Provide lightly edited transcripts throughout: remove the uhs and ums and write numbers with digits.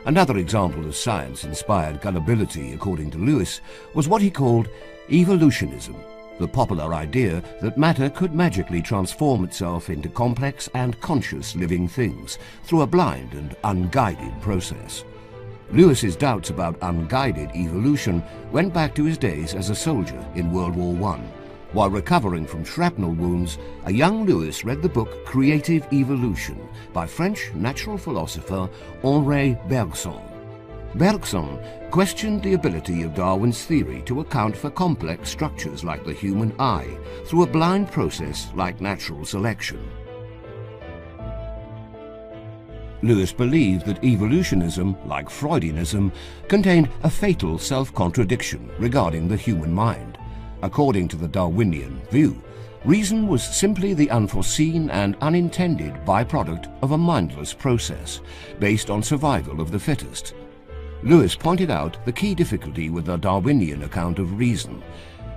Another example of science-inspired gullibility, according to Lewis, was what he called evolutionism, the popular idea that matter could magically transform itself into complex and conscious living things through a blind and unguided process. Lewis's doubts about unguided evolution went back to his days as a soldier in World War I. While recovering from shrapnel wounds, a young Lewis read the book Creative Evolution by French natural philosopher Henri Bergson. Bergson questioned the ability of Darwin's theory to account for complex structures like the human eye through a blind process like natural selection. Lewis believed that evolutionism, like Freudianism, contained a fatal self-contradiction regarding the human mind. According to the Darwinian view, reason was simply the unforeseen and unintended byproduct of a mindless process based on survival of the fittest. Lewis pointed out the key difficulty with the Darwinian account of reason.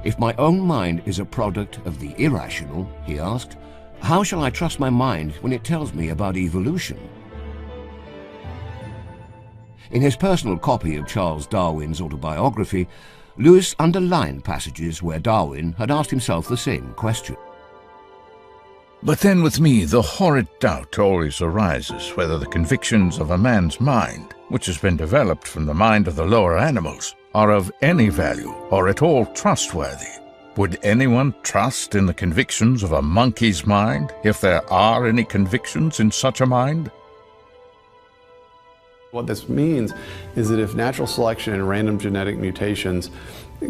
If my own mind is a product of the irrational, he asked, how shall I trust my mind when it tells me about evolution? In his personal copy of Charles Darwin's autobiography, Lewis underlined passages where Darwin had asked himself the same question. But then with me the horrid doubt always arises whether the convictions of a man's mind, which has been developed from the mind of the lower animals, are of any value or at all trustworthy. Would anyone trust in the convictions of a monkey's mind, if there are any convictions in such a mind? What this means is that if natural selection and random genetic mutations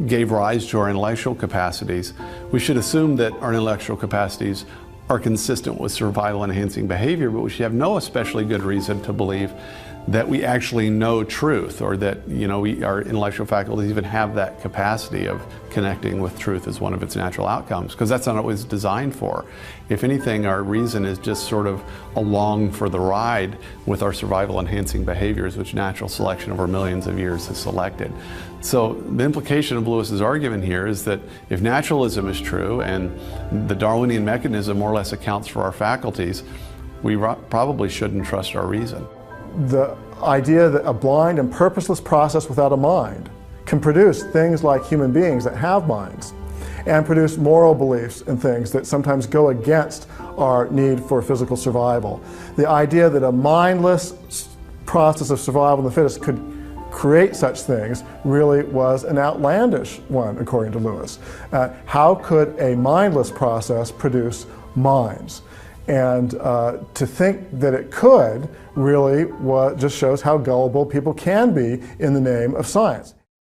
gave rise to our intellectual capacities, we should assume that our intellectual capacities are consistent with survival-enhancing behavior, but we should have no especially good reason to believe that we actually know truth, or that our intellectual faculties even have that capacity of connecting with truth as one of its natural outcomes, because that's not what it was designed for. If anything, our reason is just sort of along for the ride with our survival-enhancing behaviors, which natural selection over millions of years has selected. So the implication of Lewis's argument here is that if naturalism is true and the Darwinian mechanism more or less accounts for our faculties, we probably shouldn't trust our reason. The idea that a blind and purposeless process without a mind can produce things like human beings that have minds, and produce moral beliefs and things that sometimes go against our need for physical survival. The idea that a mindless process of survival in the fittest could create such things really was an outlandish one, according to Lewis. How could a mindless process produce minds? And to think that it could really just shows how gullible people can be in the name of science.